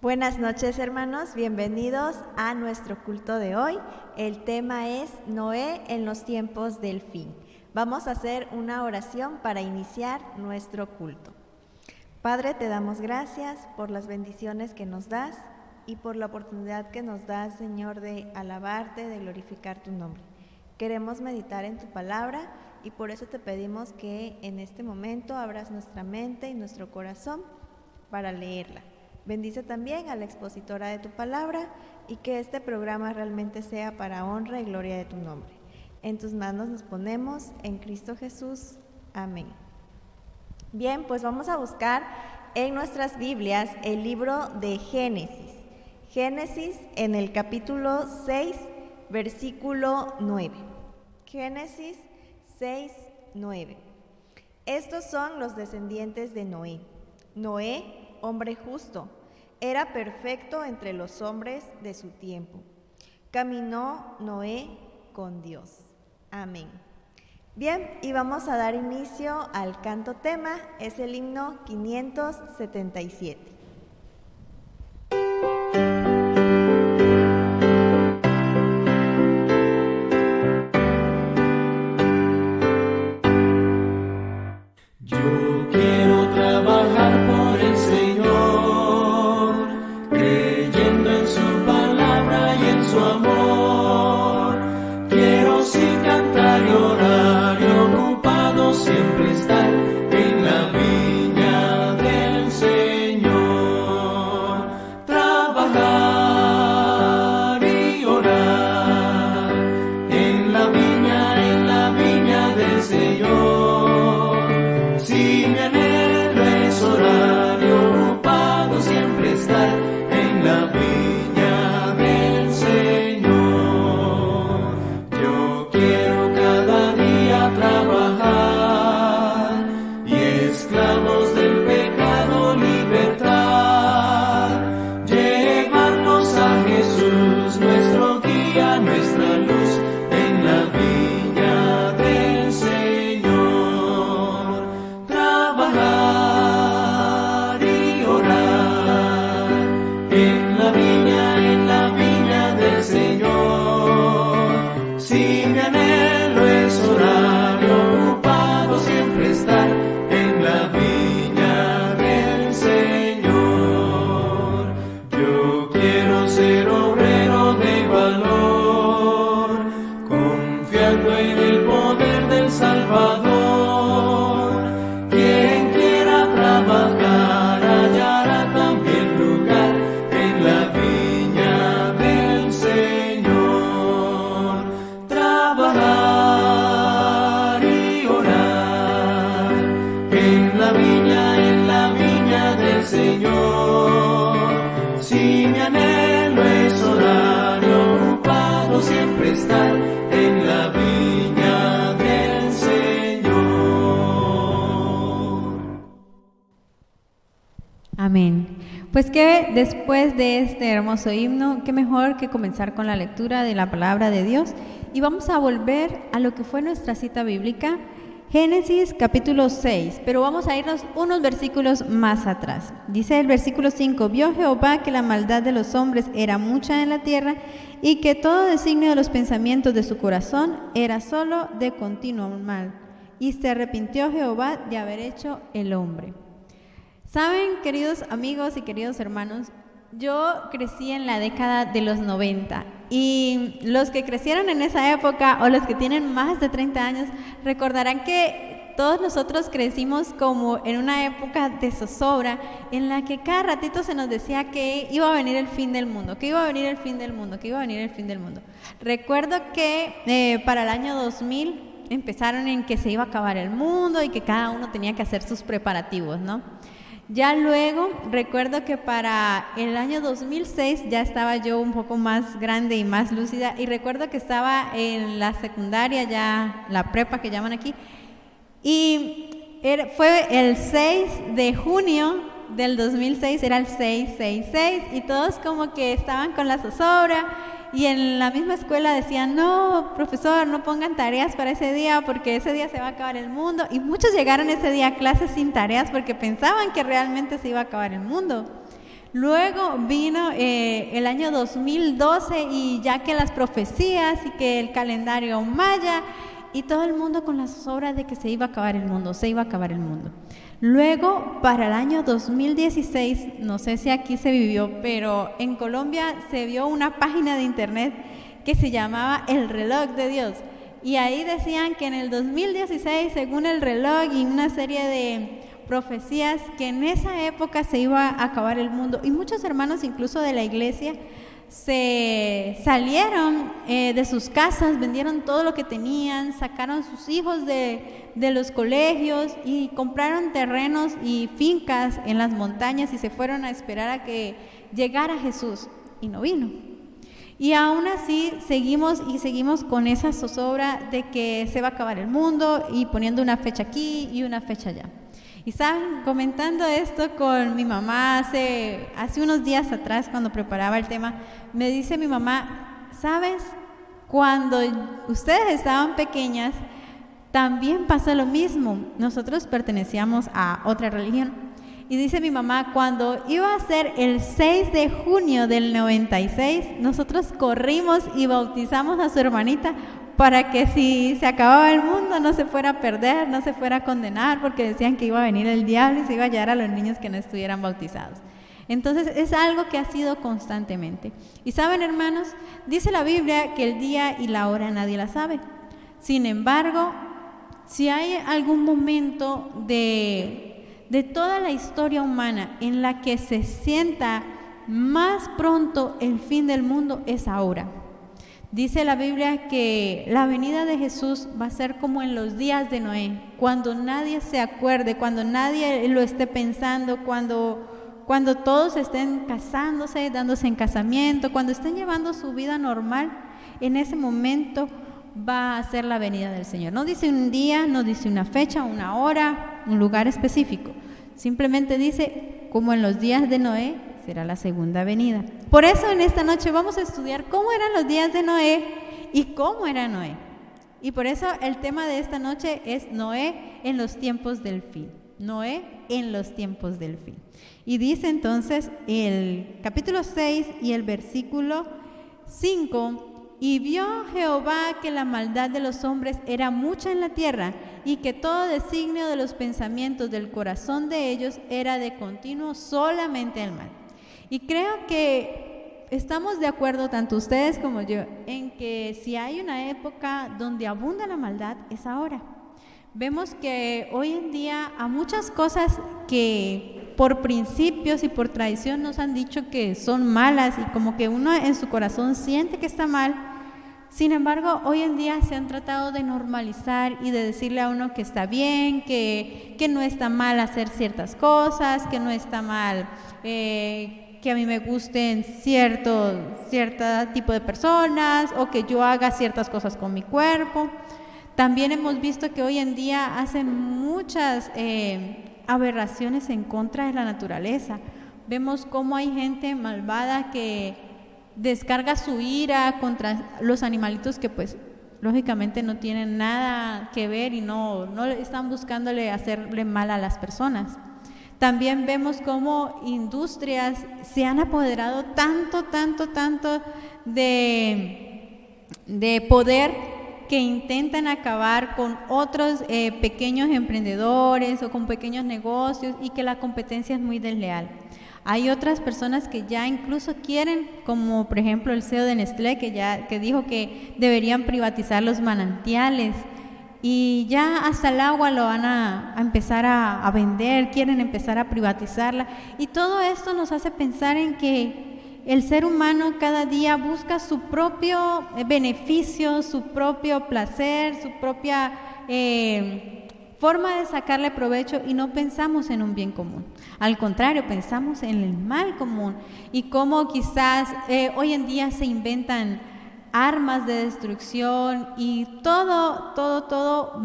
Buenas noches, hermanos, bienvenidos a nuestro culto de hoy. El tema es Noé en los tiempos del fin. Vamos a hacer una oración para iniciar nuestro culto. Padre, te damos gracias por las bendiciones que nos das y por la oportunidad que nos das, Señor, de alabarte, de glorificar tu nombre. Queremos meditar en tu palabra y por eso te pedimos que en este momento abras nuestra mente y nuestro corazón para leerla. Bendice también a la expositora de tu palabra y que este programa realmente sea para honra y gloria de tu nombre. En tus manos nos ponemos, en Cristo Jesús. Amén. Bien, pues vamos a buscar en nuestras Biblias el libro de Génesis. Génesis en el capítulo 6, versículo 9. Génesis 6, 9. Estos son los descendientes de Noé. Noé, hombre justo, era perfecto entre los hombres de su tiempo. Caminó Noé con Dios. Amén. Bien, y vamos a dar inicio al canto tema, es el himno 577. Amén. Pues que después de este hermoso himno, qué mejor que comenzar con la lectura de la palabra de Dios. Y vamos a volver a lo que fue nuestra cita bíblica, Génesis capítulo 6, pero vamos a irnos unos versículos más atrás. Dice el versículo 5, vio Jehová que la maldad de los hombres era mucha en la tierra y que todo designio de los pensamientos de su corazón era solo de continuo mal. Y se arrepintió Jehová de haber hecho el hombre. Saben, queridos amigos y queridos hermanos, yo crecí en la década de los 90 y los que crecieron en esa época o los que tienen más de 30 años recordarán que todos nosotros crecimos como en una época de zozobra en la que cada ratito se nos decía que iba a venir el fin del mundo, que iba a venir el fin del mundo, que iba a venir el fin del mundo. Recuerdo que para el año 2000 empezaron en que se iba a acabar el mundo y que cada uno tenía que hacer sus preparativos, ¿no? Ya luego, recuerdo que para el año 2006 ya estaba yo un poco más grande y más lúcida y recuerdo que estaba en la secundaria, ya la prepa que llaman aquí, y fue el 6 de junio del 2006, era el 666 y todos como que estaban con la zozobra y en la misma escuela decían, no, profesor, no pongan tareas para ese día porque ese día se va a acabar el mundo. Y muchos llegaron ese día a clases sin tareas porque pensaban que realmente se iba a acabar el mundo. Luego vino el año 2012 y ya que las profecías y que el calendario maya y todo el mundo con la zozobra de que se iba a acabar el mundo, se iba a acabar el mundo. Luego, para el año 2016, no sé si aquí se vivió, pero en Colombia se vio una página de internet que se llamaba El Reloj de Dios. Y ahí decían que en el 2016, según el reloj y una serie de profecías, que en esa época se iba a acabar el mundo. Y muchos hermanos, incluso de la iglesia, se salieron de sus casas, vendieron todo lo que tenían, sacaron sus hijos de los colegios y compraron terrenos y fincas en las montañas y se fueron a esperar a que llegara Jesús, y no vino. Y aún así seguimos con esa zozobra de que se va a acabar el mundo y poniendo una fecha aquí y una fecha allá. Y saben, comentando esto con mi mamá hace unos días atrás, cuando preparaba el tema, me dice mi mamá, ¿sabes? Cuando ustedes estaban pequeñas, también pasa lo mismo. Nosotros pertenecíamos a otra religión. Y dice mi mamá, cuando iba a ser el 6 de junio del 96, nosotros corrimos y bautizamos a su hermanita para que si se acababa el mundo no se fuera a perder, no se fuera a condenar, porque decían que iba a venir el diablo y se iba a llevar a los niños que no estuvieran bautizados. Entonces es algo que ha sido constantemente. Y saben, hermanos, dice la Biblia que el día y la hora nadie la sabe. Sin embargo, si hay algún momento de toda la historia humana en la que se sienta más pronto el fin del mundo, es ahora. Dice la Biblia que la venida de Jesús va a ser como en los días de Noé, cuando nadie se acuerde, cuando nadie lo esté pensando, cuando todos estén casándose, dándose en casamiento, cuando estén llevando su vida normal. En ese momento va a ser la venida del Señor. No dice un día, no dice una fecha, una hora, un lugar específico. Simplemente dice, como en los días de Noé, será la segunda venida. Por eso en esta noche vamos a estudiar cómo eran los días de Noé y cómo era Noé. Y por eso el tema de esta noche es Noé en los tiempos del fin. Noé en los tiempos del fin. Y dice entonces el capítulo 6 y el versículo 5: y vio Jehová que la maldad de los hombres era mucha en la tierra, y que todo designio de los pensamientos del corazón de ellos era de continuo solamente el mal. Y creo que estamos de acuerdo, tanto ustedes como yo, en que si hay una época donde abunda la maldad, es ahora. Vemos que hoy en día a muchas cosas que por principios y por tradición nos han dicho que son malas y como que uno en su corazón siente que está mal, sin embargo, hoy en día se han tratado de normalizar y de decirle a uno que está bien, que no está mal hacer ciertas cosas, que no está mal que a mí me gusten cierto tipo de personas o que yo haga ciertas cosas con mi cuerpo. También hemos visto que hoy en día hacen muchas aberraciones en contra de la naturaleza. Vemos cómo hay gente malvada que descarga su ira contra los animalitos que pues lógicamente no tienen nada que ver y no están buscándole hacerle mal a las personas. También vemos cómo industrias se han apoderado tanto de poder que intentan acabar con otros pequeños emprendedores o con pequeños negocios, y que la competencia es muy desleal. Hay otras personas que ya incluso quieren, como por ejemplo el CEO de Nestlé, que dijo que deberían privatizar los manantiales, y ya hasta el agua lo van a empezar a vender, quieren empezar a privatizarla, y todo esto nos hace pensar en que el ser humano cada día busca su propio beneficio, su propio placer, su propia forma de sacarle provecho, y no pensamos en un bien común. Al contrario, pensamos en el mal común, y cómo quizás hoy en día se inventan armas de destrucción, y todo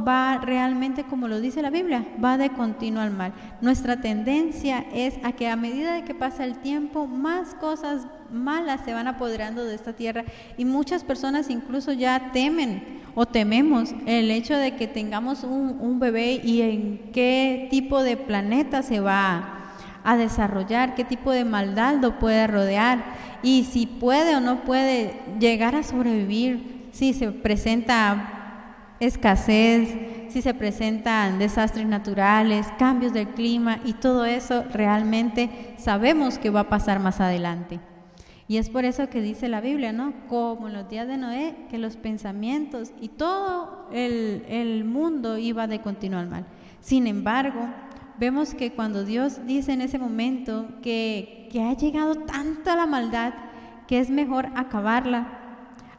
va realmente, como lo dice la Biblia, va de continuo al mal. Nuestra tendencia es a que a medida de que pasa el tiempo, más cosas malas se van apoderando de esta tierra, y muchas personas incluso ya temen o tememos el hecho de que tengamos un bebé y en qué tipo de planeta se va a desarrollar, qué tipo de maldad lo puede rodear y si puede o no puede llegar a sobrevivir, si se presenta escasez, si se presentan desastres naturales, cambios del clima y todo eso realmente sabemos que va a pasar más adelante. Y es por eso que dice la Biblia, ¿no? Como en los días de Noé, que los pensamientos y todo el mundo iba de continuo al mal. Sin embargo, vemos que cuando Dios dice en ese momento que ha llegado tanta la maldad que es mejor acabarla,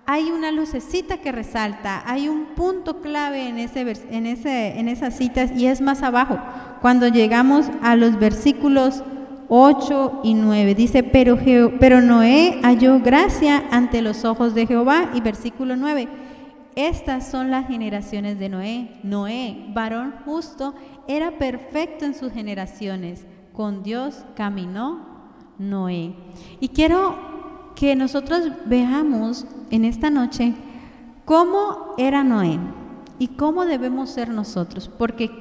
hay una lucecita que resalta, hay un punto clave en esas citas y es más abajo, cuando llegamos a los versículos 8 y 9, dice, pero Noé halló gracia ante los ojos de Jehová, y versículo 9, estas son las generaciones de Noé. Noé, varón justo, era perfecto en sus generaciones, con Dios caminó Noé. Y quiero que nosotros veamos en esta noche cómo era Noé y cómo debemos ser nosotros, porque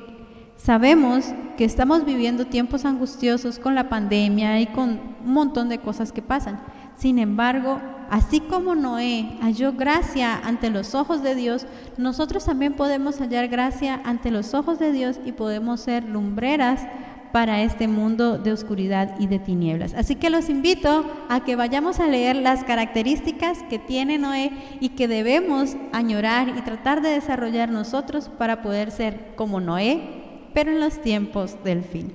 sabemos que estamos viviendo tiempos angustiosos con la pandemia y con un montón de cosas que pasan. Sin embargo, así como Noé halló gracia ante los ojos de Dios, nosotros también podemos hallar gracia ante los ojos de Dios y podemos ser lumbreras para este mundo de oscuridad y de tinieblas. Así que los invito a que vayamos a leer las características que tiene Noé y que debemos añorar y tratar de desarrollar nosotros para poder ser como Noé, pero en los tiempos del fin.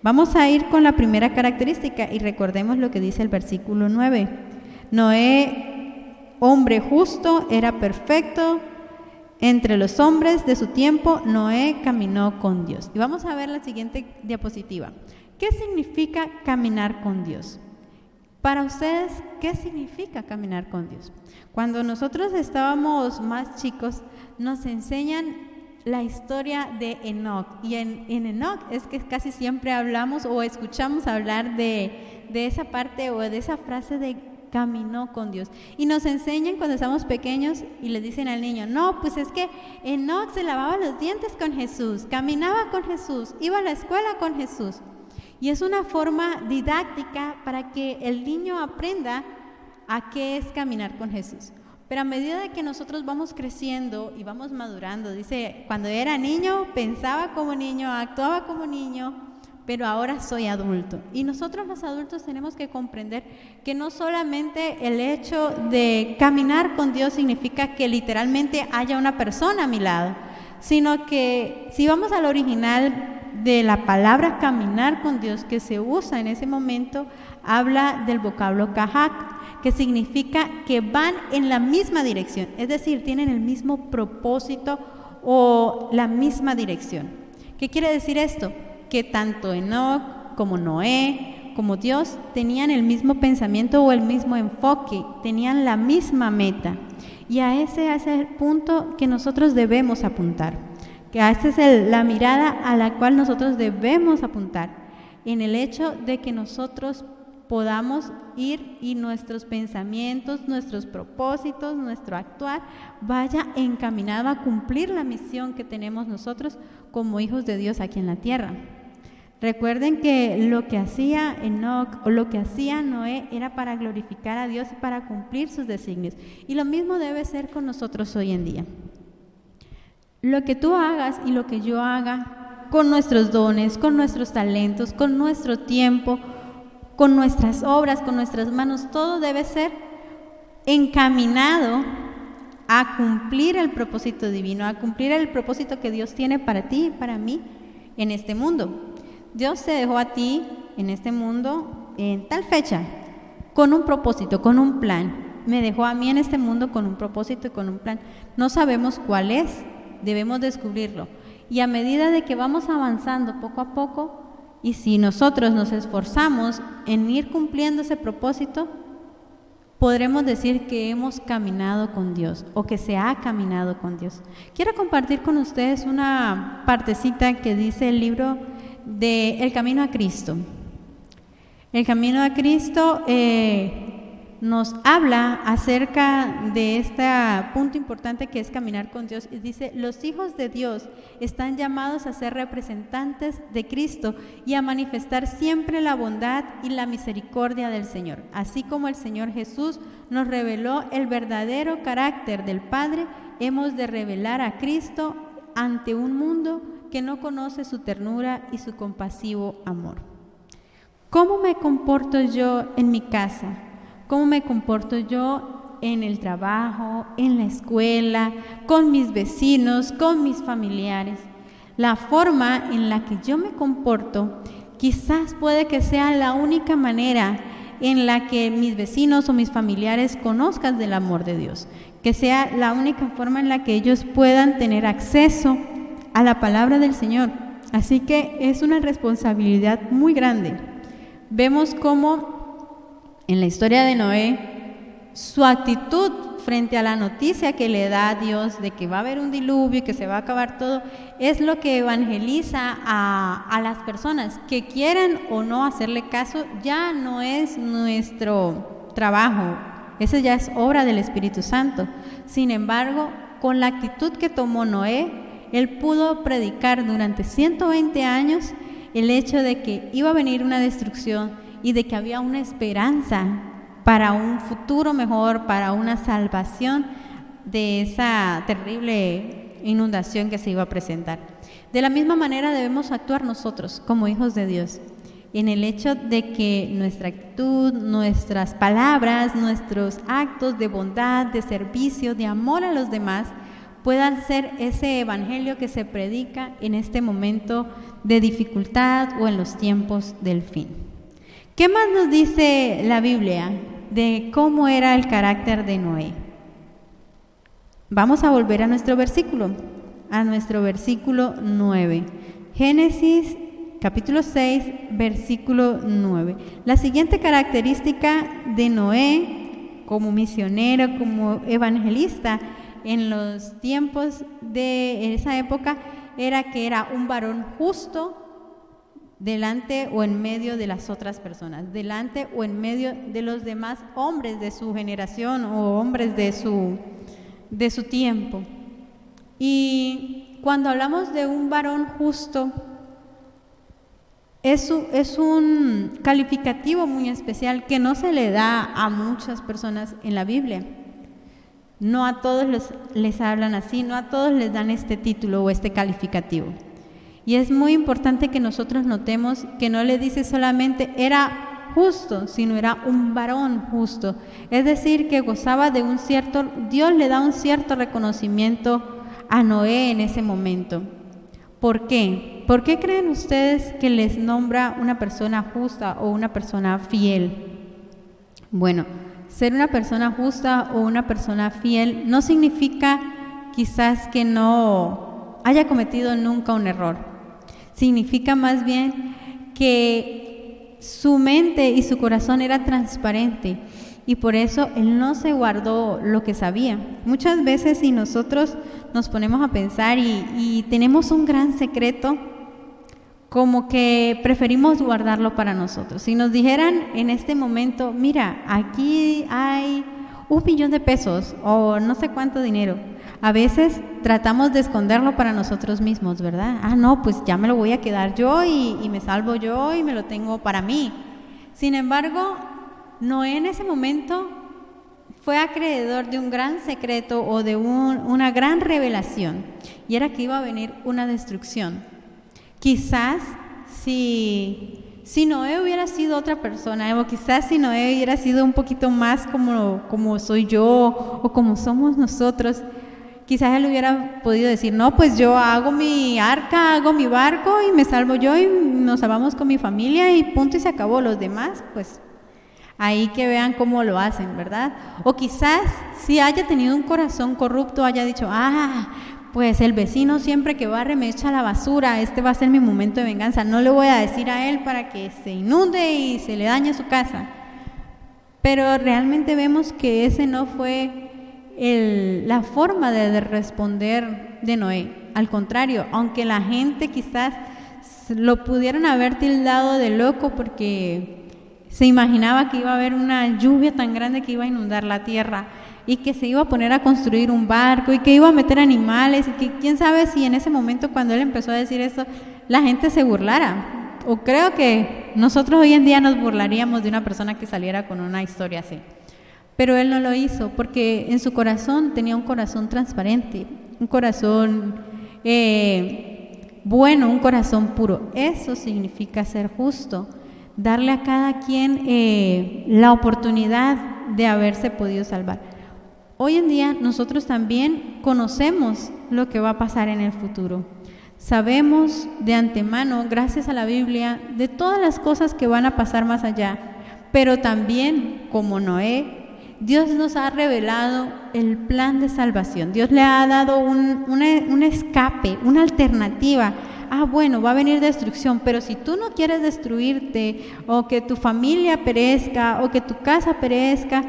Vamos a ir con la primera característica y recordemos lo que dice el versículo 9. Noé, hombre justo, era perfecto. Entre los hombres de su tiempo, Noé caminó con Dios. Y vamos a ver la siguiente diapositiva. ¿Qué significa caminar con Dios? Para ustedes, ¿qué significa caminar con Dios? Cuando nosotros estábamos más chicos, nos enseñan la historia de Enoc, y en Enoc es que casi siempre hablamos o escuchamos hablar de esa parte o de esa frase de caminó con Dios, y nos enseñan cuando estamos pequeños y le dicen al niño, no, pues es que Enoc se lavaba los dientes con Jesús, caminaba con Jesús, iba a la escuela con Jesús, y es una forma didáctica para que el niño aprenda a qué es caminar con Jesús. Pero a medida de que nosotros vamos creciendo y vamos madurando, dice, cuando era niño pensaba como niño, actuaba como niño, pero ahora soy adulto. Y nosotros los adultos tenemos que comprender que no solamente el hecho de caminar con Dios significa que literalmente haya una persona a mi lado, sino que si vamos al original de la palabra caminar con Dios que se usa en ese momento, habla del vocablo kahak, que significa que van en la misma dirección, es decir, tienen el mismo propósito o la misma dirección. ¿Qué quiere decir esto? Que tanto Enoc como Noé, como Dios, tenían el mismo pensamiento o el mismo enfoque, tenían la misma meta. Y a ese es el punto que nosotros debemos apuntar, que esa es la mirada a la cual nosotros debemos apuntar, en el hecho de que nosotros podamos ir y nuestros pensamientos, nuestros propósitos, nuestro actuar vaya encaminado a cumplir la misión que tenemos nosotros como hijos de Dios aquí en la tierra. Recuerden que lo que hacía Enoc o lo que hacía Noé era para glorificar a Dios y para cumplir sus designios. Y lo mismo debe ser con nosotros hoy en día. Lo que tú hagas y lo que yo haga con nuestros dones, con nuestros talentos, con nuestro tiempo, con nuestras obras, con nuestras manos, todo debe ser encaminado a cumplir el propósito divino, a cumplir el propósito que Dios tiene para ti y para mí en este mundo. Dios te dejó a ti en este mundo en tal fecha, con un propósito, con un plan. Me dejó a mí en este mundo con un propósito y con un plan. No sabemos cuál es, debemos descubrirlo. Y a medida de que vamos avanzando poco a poco, y si nosotros nos esforzamos en ir cumpliendo ese propósito, podremos decir que hemos caminado con Dios o que se ha caminado con Dios. Quiero compartir con ustedes una partecita que dice el libro de El Camino a Cristo. El Camino a Cristo nos habla acerca de este punto importante que es caminar con Dios y dice: los hijos de Dios están llamados a ser representantes de Cristo y a manifestar siempre la bondad y la misericordia del Señor. Así como el Señor Jesús nos reveló el verdadero carácter del Padre, hemos de revelar a Cristo ante un mundo que no conoce su ternura y su compasivo amor. ¿Cómo me comporto yo en mi casa? ¿Cómo me comporto yo en el trabajo, en la escuela, con mis vecinos, con mis familiares? La forma en la que yo me comporto quizás puede que sea la única manera en la que mis vecinos o mis familiares conozcan del amor de Dios, que sea la única forma en la que ellos puedan tener acceso a la palabra del Señor. Así que es una responsabilidad muy grande. Vemos cómo en la historia de Noé, su actitud frente a la noticia que le da a Dios de que va a haber un diluvio y que se va a acabar todo, es lo que evangeliza a las personas que quieran o no hacerle caso. Ya no es nuestro trabajo, eso ya es obra del Espíritu Santo. Sin embargo, con la actitud que tomó Noé, él pudo predicar durante 120 años el hecho de que iba a venir una destrucción y de que había una esperanza para un futuro mejor, para una salvación de esa terrible inundación que se iba a presentar. De la misma manera debemos actuar nosotros como hijos de Dios, en el hecho de que nuestra actitud, nuestras palabras, nuestros actos de bondad, de servicio, de amor a los demás, puedan ser ese evangelio que se predica en este momento de dificultad o en los tiempos del fin. ¿Qué más nos dice la Biblia de cómo era el carácter de Noé? Vamos a volver a nuestro versículo 9. Génesis capítulo 6, versículo 9. La siguiente característica de Noé como misionero, como evangelista en los tiempos de esa época, era que era un varón justo delante o en medio de las otras personas, delante o en medio de los demás hombres de su generación o hombres de su tiempo. Y cuando hablamos de un varón justo, es un calificativo muy especial que no se le da a muchas personas en la Biblia. No a todos les hablan así, no a todos les dan este título o este calificativo. Y es muy importante que nosotros notemos que no le dice solamente era justo, sino era un varón justo. Es decir, que gozaba de Dios le da un cierto reconocimiento a Noé en ese momento. ¿Por qué? ¿Por qué creen ustedes que les nombra una persona justa o una persona fiel? Bueno, ser una persona justa o una persona fiel no significa quizás que no haya cometido nunca un error. Significa más bien que su mente y su corazón era transparente y por eso él no se guardó lo que sabía. Muchas veces si nosotros nos ponemos a pensar y tenemos un gran secreto, como que preferimos guardarlo para nosotros. Si nos dijeran en este momento, mira, aquí hay $1,000,000 o no sé cuánto dinero, a veces tratamos de esconderlo para nosotros mismos, ¿verdad? No, pues ya me lo voy a quedar yo y me salvo yo y me lo tengo para mí. Sin embargo, Noé en ese momento fue acreedor de un gran secreto o de una gran revelación, y era que iba a venir una destrucción. Quizás si Noé hubiera sido otra persona, o quizás si Noé hubiera sido un poquito más como soy yo o como somos nosotros, quizás él hubiera podido decir, no, pues yo hago mi arca, hago mi barco y me salvo yo y nos salvamos con mi familia y punto y se acabó. Los demás, pues ahí que vean cómo lo hacen, ¿verdad? O quizás si haya tenido un corazón corrupto, haya dicho, pues el vecino siempre que barre me echa la basura, este va a ser mi momento de venganza, no le voy a decir a él para que se inunde y se le dañe su casa. Pero realmente vemos que ese no fue la forma de responder de Noé. Al contrario, aunque la gente quizás lo pudieran haber tildado de loco porque se imaginaba que iba a haber una lluvia tan grande que iba a inundar la tierra y que se iba a poner a construir un barco y que iba a meter animales y que quién sabe si en ese momento cuando él empezó a decir eso la gente se burlara. O creo que nosotros hoy en día nos burlaríamos de una persona que saliera con una historia así. Pero él no lo hizo porque en su corazón tenía un corazón transparente, un corazón bueno, un corazón puro. Eso significa ser justo, darle a cada quien la oportunidad de haberse podido salvar. Hoy en día nosotros también conocemos lo que va a pasar en el futuro. Sabemos de antemano, gracias a la Biblia, de todas las cosas que van a pasar más allá, pero también, como Noé, Dios nos ha revelado el plan de salvación. Dios le ha dado un escape, una alternativa. Bueno, va a venir destrucción, pero si tú no quieres destruirte, o que tu familia perezca, o que tu casa perezca,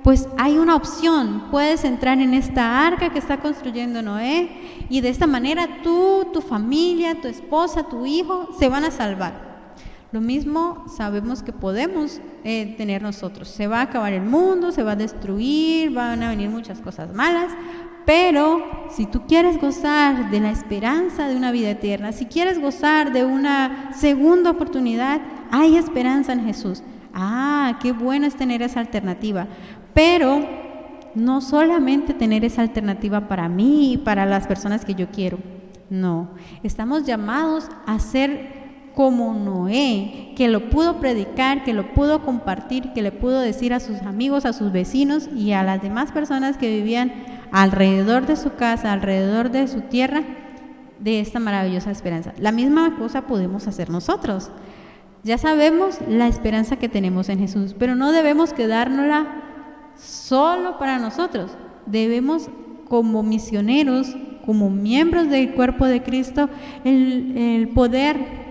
pues hay una opción. Puedes entrar en esta arca que está construyendo Noé, y de esta manera tú, tu familia, tu esposa, tu hijo se van a salvar. Lo mismo sabemos que podemos tener nosotros. Se va a acabar el mundo, se va a destruir, van a venir muchas cosas malas, pero si tú quieres gozar de la esperanza de una vida eterna, si quieres gozar de una segunda oportunidad, hay esperanza en Jesús. Qué bueno es tener esa alternativa, pero no solamente tener esa alternativa para mí y para las personas que yo quiero. No, estamos llamados a ser como Noé, que lo pudo predicar, que lo pudo compartir, que le pudo decir a sus amigos, a sus vecinos y a las demás personas que vivían alrededor de su casa, alrededor de su tierra, de esta maravillosa esperanza. La misma cosa podemos hacer nosotros. Ya sabemos la esperanza que tenemos en Jesús, pero no debemos quedárnosla solo para nosotros. Debemos, como misioneros, como miembros del cuerpo de Cristo, el poder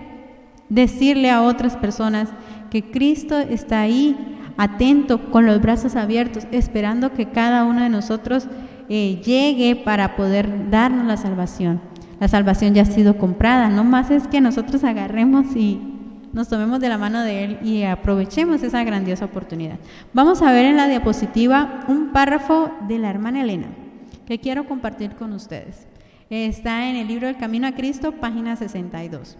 decirle a otras personas que Cristo está ahí, atento, con los brazos abiertos, esperando que cada uno de nosotros llegue para poder darnos la salvación. La salvación ya ha sido comprada, no más es que nosotros agarremos y nos tomemos de la mano de Él y aprovechemos esa grandiosa oportunidad. Vamos a ver en la diapositiva un párrafo de la hermana Elena que quiero compartir con ustedes. Está en el libro El Camino a Cristo, página 62.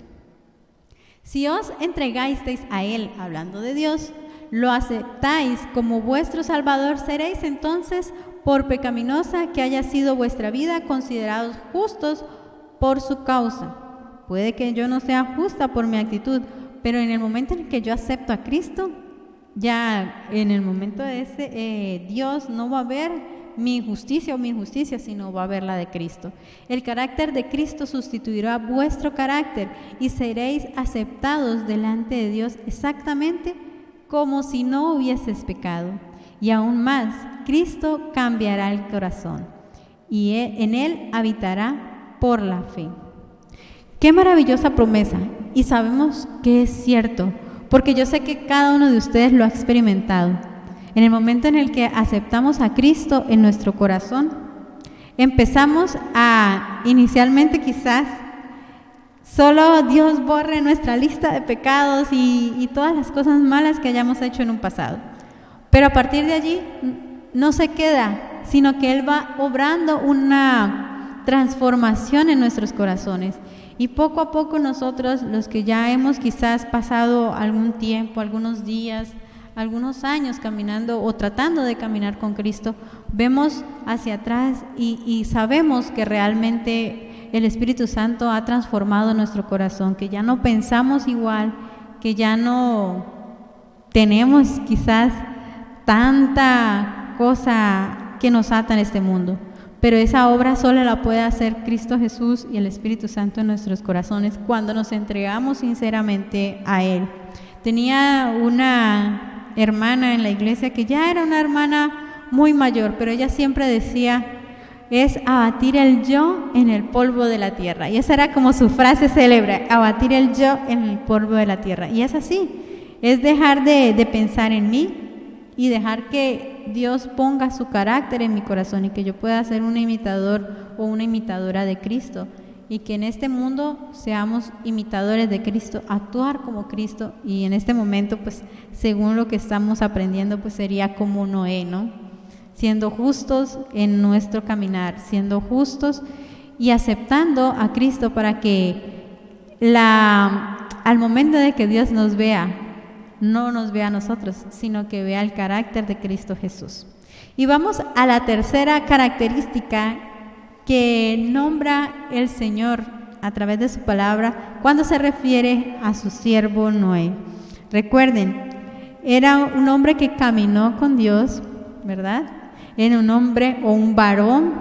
Si os entregasteis a Él, hablando de Dios, lo aceptáis como vuestro Salvador, seréis entonces, por pecaminosa que haya sido vuestra vida, considerados justos por su causa. Puede que yo no sea justa por mi actitud, pero en el momento en que yo acepto a Cristo, ya en el momento de ese, Dios no va a ver mi justicia o mi injusticia, sino va a ver la de Cristo. El carácter de Cristo sustituirá vuestro carácter y seréis aceptados delante de Dios exactamente como si no hubieses pecado. Y aún más, Cristo cambiará el corazón y en él habitará por la fe. Qué maravillosa promesa, y sabemos que es cierto, porque yo sé que cada uno de ustedes lo ha experimentado. En el momento en el que aceptamos a Cristo en nuestro corazón, empezamos a, inicialmente quizás, solo Dios borre nuestra lista de pecados y todas las cosas malas que hayamos hecho en un pasado. Pero a partir de allí no se queda, sino que Él va obrando una transformación en nuestros corazones. Y poco a poco nosotros, los que ya hemos quizás pasado algún tiempo, algunos días, algunos años caminando o tratando de caminar con Cristo, vemos hacia atrás y sabemos que realmente el Espíritu Santo ha transformado nuestro corazón, que ya no pensamos igual, que ya no tenemos quizás tanta cosa que nos ata en este mundo. Pero esa obra solo la puede hacer Cristo Jesús y el Espíritu Santo en nuestros corazones cuando nos entregamos sinceramente a Él. Tenía una hermana en la iglesia que ya era una hermana muy mayor, pero ella siempre decía, es abatir el yo en el polvo de la tierra. Y esa era como su frase célebre, abatir el yo en el polvo de la tierra. Y es así, es dejar de pensar en mí y dejar que Dios ponga su carácter en mi corazón y que yo pueda ser un imitador o una imitadora de Cristo y que en este mundo seamos imitadores de Cristo, actuar como Cristo, y en este momento, pues, según lo que estamos aprendiendo, pues sería como Noé, ¿no? Siendo justos en nuestro caminar, siendo justos y aceptando a Cristo para que al momento de que Dios nos vea, no nos vea a nosotros, sino que vea el carácter de Cristo Jesús. Y vamos a la tercera característica que nombra el Señor a través de su palabra cuando se refiere a su siervo Noé. Recuerden, era un hombre que caminó con Dios, ¿verdad? Era un hombre o un varón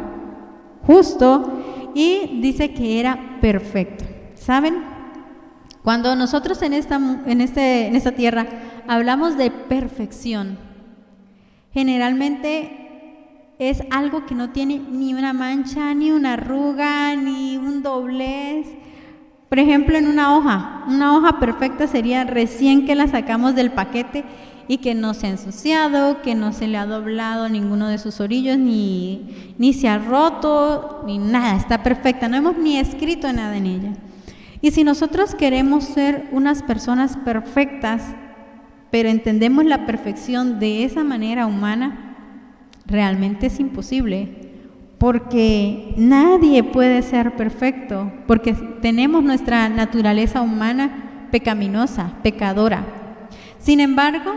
justo, y dice que era perfecto. ¿Saben? Cuando nosotros en esta tierra hablamos de perfección, generalmente es algo que no tiene ni una mancha, ni una arruga, ni un doblez. Por ejemplo, en una hoja perfecta sería recién que la sacamos del paquete y que no se ha ensuciado, que no se le ha doblado ninguno de sus orillos, ni se ha roto, ni nada, está perfecta, no hemos ni escrito nada en ella. Y si nosotros queremos ser unas personas perfectas, pero entendemos la perfección de esa manera humana, realmente es imposible, porque nadie puede ser perfecto, porque tenemos nuestra naturaleza humana pecaminosa, pecadora. Sin embargo,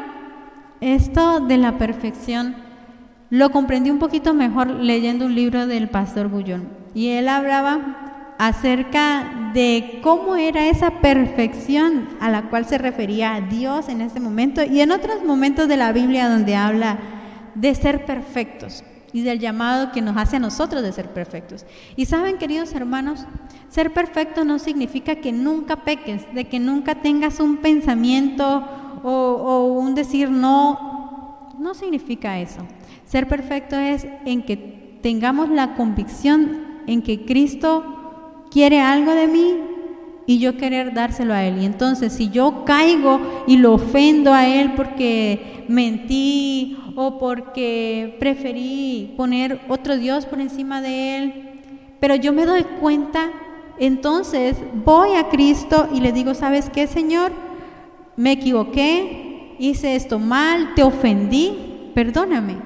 esto de la perfección lo comprendí un poquito mejor leyendo un libro del pastor Bullón, y él hablaba acerca de cómo era esa perfección a la cual se refería Dios en este momento y en otros momentos de la Biblia donde habla de ser perfectos y del llamado que nos hace a nosotros de ser perfectos. Y saben, queridos hermanos, ser perfecto no significa que nunca peques, de que nunca tengas un pensamiento o un decir no significa eso. Ser perfecto es en que tengamos la convicción en que Cristo quiere algo de mí y yo querer dárselo a Él. Y entonces, si yo caigo y lo ofendo a Él porque mentí o porque preferí poner otro Dios por encima de Él, pero yo me doy cuenta, entonces voy a Cristo y le digo, ¿sabes qué, Señor? Me equivoqué, hice esto mal, te ofendí, perdóname.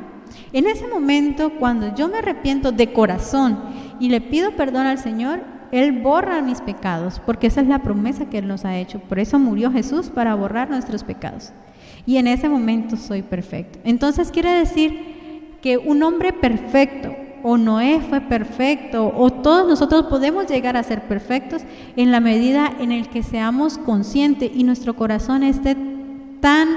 En ese momento, cuando yo me arrepiento de corazón y le pido perdón al Señor, Él borra mis pecados, porque esa es la promesa que Él nos ha hecho. Por eso murió Jesús, para borrar nuestros pecados. Y en ese momento soy perfecto. Entonces quiere decir que un hombre perfecto, o Noé fue perfecto, o todos nosotros podemos llegar a ser perfectos en la medida en el que seamos conscientes y nuestro corazón esté tan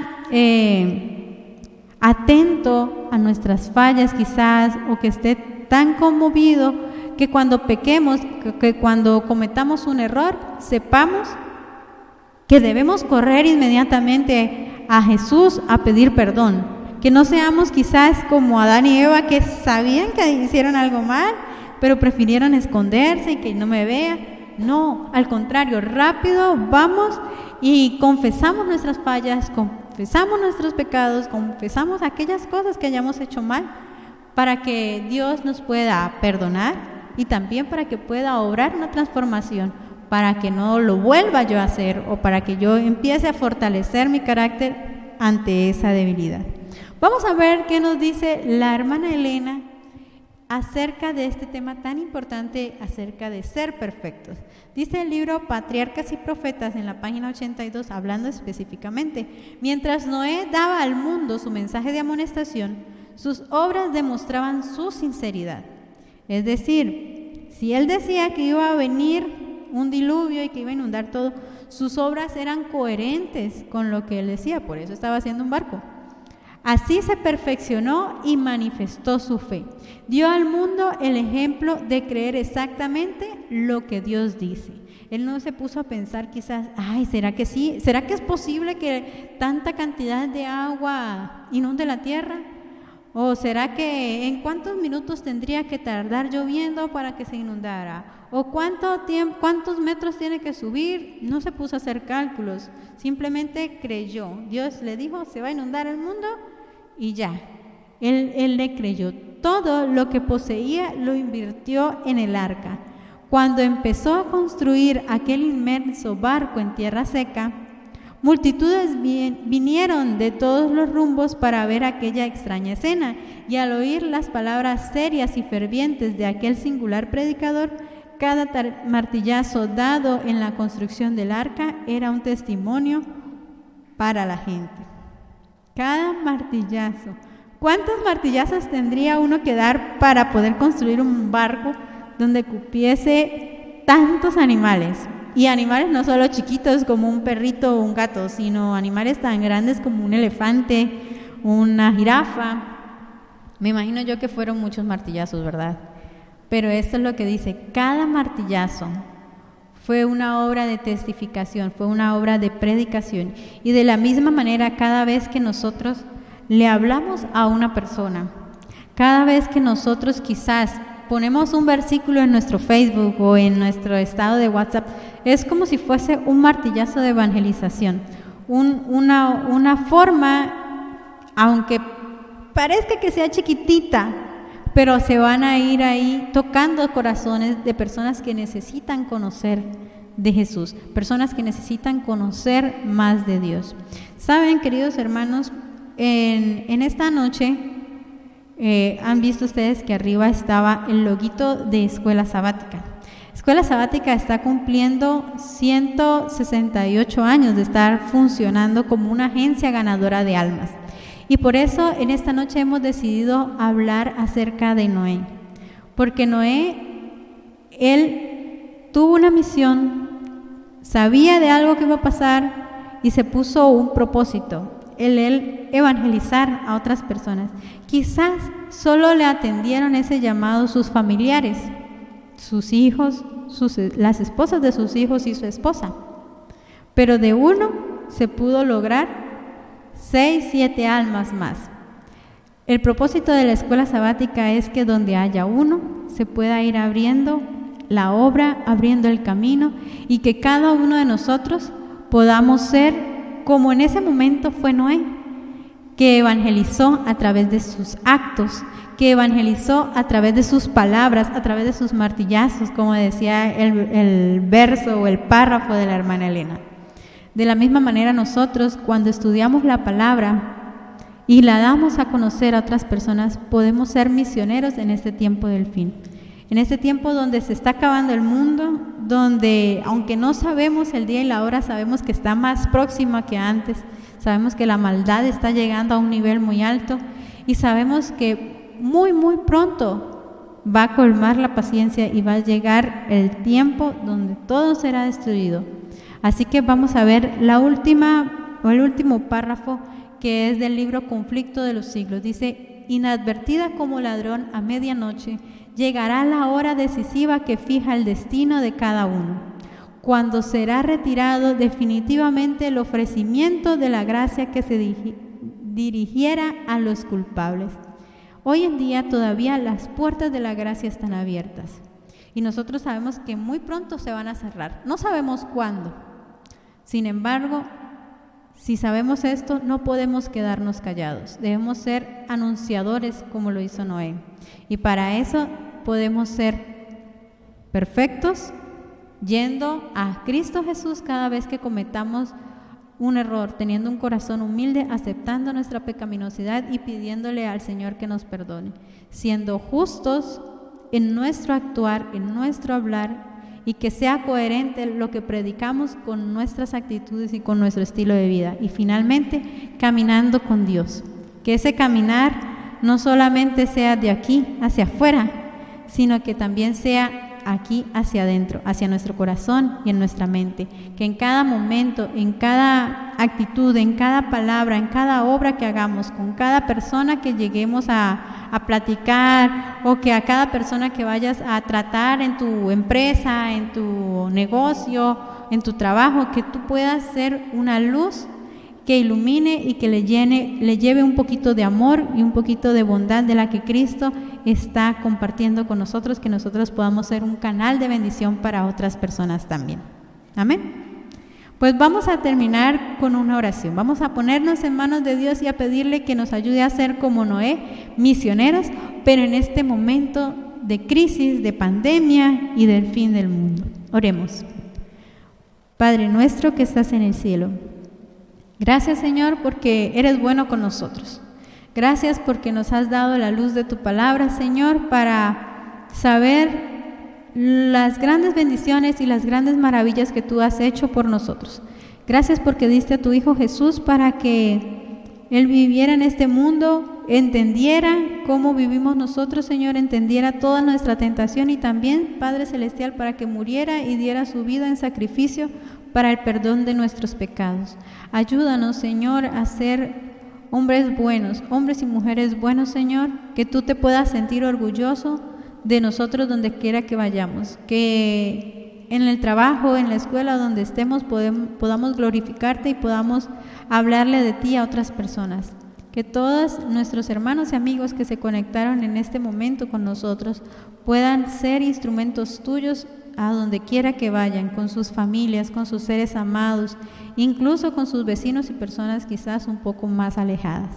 atento a nuestras fallas quizás, o que esté tan conmovido que cuando pequemos, que cuando cometamos un error, sepamos que debemos correr inmediatamente a Jesús a pedir perdón. Que no seamos quizás como Adán y Eva, que sabían que hicieron algo mal, pero prefirieron esconderse y que no me vea. No, al contrario, rápido vamos y confesamos nuestras fallas, confesamos nuestros pecados, confesamos aquellas cosas que hayamos hecho mal, para que Dios nos pueda perdonar y también para que pueda obrar una transformación, para que no lo vuelva yo a hacer o para que yo empiece a fortalecer mi carácter ante esa debilidad. Vamos a ver qué nos dice la hermana Elena acerca de este tema tan importante, acerca de ser perfectos. Dice el libro Patriarcas y Profetas en la página 82, hablando específicamente: mientras Noé daba al mundo su mensaje de amonestación, sus obras demostraban su sinceridad. Es decir, si él decía que iba a venir un diluvio y que iba a inundar todo, sus obras eran coherentes con lo que él decía, por eso estaba haciendo un barco. Así se perfeccionó y manifestó su fe. Dio al mundo el ejemplo de creer exactamente lo que Dios dice. Él no se puso a pensar quizás, ¿será que sí? ¿Será que es posible que tanta cantidad de agua inunde la tierra? ¿O será que en cuántos minutos tendría que tardar lloviendo para que se inundara? ¿O cuántos metros tiene que subir? No se puso a hacer cálculos, simplemente creyó. Dios le dijo, se va a inundar el mundo y ya. Él le creyó. Todo lo que poseía lo invirtió en el arca. Cuando empezó a construir aquel inmenso barco en tierra seca, multitudes vinieron de todos los rumbos para ver aquella extraña escena, y al oír las palabras serias y fervientes de aquel singular predicador, cada martillazo dado en la construcción del arca era un testimonio para la gente. Cada martillazo. ¿Cuántos martillazos tendría uno que dar para poder construir un barco donde cupiese tantos animales? Y animales no solo chiquitos como un perrito o un gato, sino animales tan grandes como un elefante, una jirafa. Me imagino yo que fueron muchos martillazos, ¿verdad? Pero esto es lo que dice: cada martillazo fue una obra de testificación, fue una obra de predicación. Y de la misma manera, cada vez que nosotros le hablamos a una persona, cada vez que nosotros quizás ponemos un versículo en nuestro Facebook o en nuestro estado de WhatsApp, es como si fuese un martillazo de evangelización, una forma, aunque parezca que sea chiquitita, pero se van a ir ahí tocando corazones de personas que necesitan conocer de Jesús, personas que necesitan conocer más de Dios. Saben, queridos hermanos, en esta noche han visto ustedes que arriba estaba el loguito de Escuela Sabática. Escuela Sabática está cumpliendo 168 años de estar funcionando como una agencia ganadora de almas. Y por eso en esta noche hemos decidido hablar acerca de Noé. Porque Noé, él tuvo una misión, sabía de algo que iba a pasar y se puso un propósito, el evangelizar a otras personas. Quizás solo le atendieron ese llamado sus familiares, sus hijos, las esposas de sus hijos y su esposa. Pero de uno se pudo lograr 6, 7 almas más. El propósito de la escuela sabática es que donde haya uno, se pueda ir abriendo la obra, abriendo el camino, y que cada uno de nosotros podamos ser como en ese momento fue Noé, que evangelizó a través de sus actos, que evangelizó a través de sus palabras, a través de sus martillazos, como decía el verso o el párrafo de la hermana Elena. De la misma manera nosotros, cuando estudiamos la palabra y la damos a conocer a otras personas, podemos ser misioneros en este tiempo del fin. En este tiempo donde se está acabando el mundo, donde aunque no sabemos el día y la hora, sabemos que está más próxima que antes, sabemos que la maldad está llegando a un nivel muy alto y sabemos que muy pronto va a colmar la paciencia y va a llegar el tiempo donde todo será destruido. Así que vamos a ver el último párrafo, que es del libro Conflicto de los Siglos. Dice: inadvertida como ladrón a medianoche, llegará la hora decisiva que fija el destino de cada uno, cuando será retirado definitivamente el ofrecimiento de la gracia que se dirigiera a los culpables. Hoy en día todavía las puertas de la gracia están abiertas y nosotros sabemos que muy pronto se van a cerrar. No sabemos cuándo. Sin embargo, si sabemos esto, no podemos quedarnos callados. Debemos ser anunciadores como lo hizo Noé. Y para eso podemos ser perfectos yendo a Cristo Jesús cada vez que cometamos un error, teniendo un corazón humilde, aceptando nuestra pecaminosidad y pidiéndole al Señor que nos perdone, siendo justos en nuestro actuar, en nuestro hablar, y que sea coherente lo que predicamos con nuestras actitudes y con nuestro estilo de vida. Y finalmente, caminando con Dios. Que ese caminar no solamente sea de aquí hacia afuera, sino que también sea aquí hacia adentro, hacia nuestro corazón y en nuestra mente. Que en cada momento, en cada actitud, en cada palabra, en cada obra que hagamos, con cada persona que lleguemos a platicar, o que a cada persona que vayas a tratar en tu empresa, en tu negocio, en tu trabajo, que tú puedas ser una luz que ilumine y que le lleve un poquito de amor y un poquito de bondad de la que Cristo está compartiendo con nosotros, que nosotros podamos ser un canal de bendición para otras personas también. Amén. Pues vamos a terminar con una oración. Vamos a ponernos en manos de Dios y a pedirle que nos ayude a ser como Noé, misioneros, pero en este momento de crisis, de pandemia y del fin del mundo. Oremos. Padre nuestro que estás en el cielo, gracias, Señor, porque eres bueno con nosotros. Gracias porque nos has dado la luz de tu palabra, Señor, para saber las grandes bendiciones y las grandes maravillas que tú has hecho por nosotros. Gracias porque diste a tu Hijo Jesús para que Él viviera en este mundo, entendiera cómo vivimos nosotros, Señor, entendiera toda nuestra tentación y también, Padre Celestial, para que muriera y diera su vida en sacrificio para el perdón de nuestros pecados. Ayúdanos, Señor, a ser hombres buenos, hombres y mujeres buenos, Señor, que tú te puedas sentir orgulloso de nosotros donde quiera que vayamos, que en el trabajo, en la escuela, donde estemos, podamos glorificarte y podamos hablarle de ti a otras personas. Que todos nuestros hermanos y amigos que se conectaron en este momento con nosotros puedan ser instrumentos tuyos a donde quiera que vayan, con sus familias, con sus seres amados, incluso con sus vecinos y personas quizás un poco más alejadas.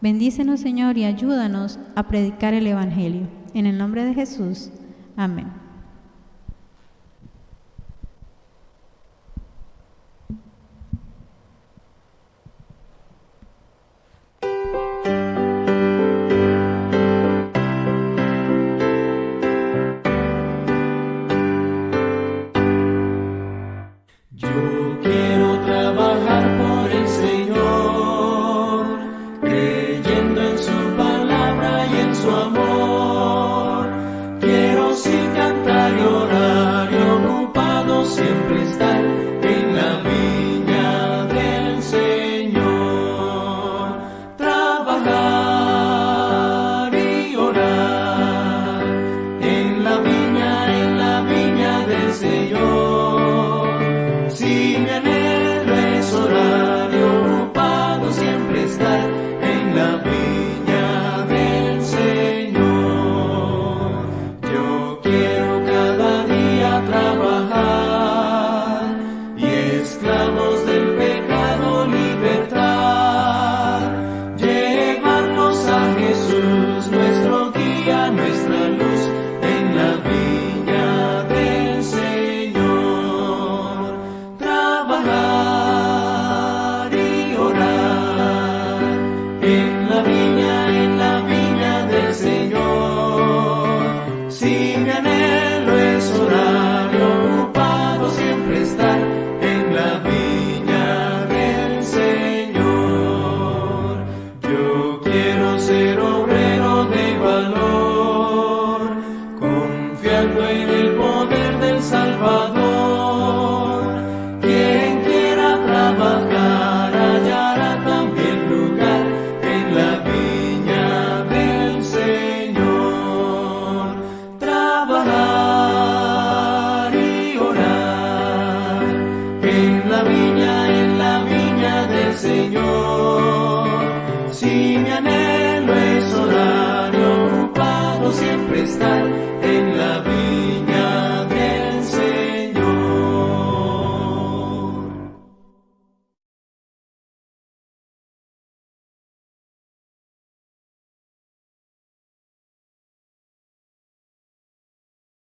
Bendícenos, Señor, y ayúdanos a predicar el Evangelio. En el nombre de Jesús. Amén. en la viña del Señor. Si mi anhelo es orar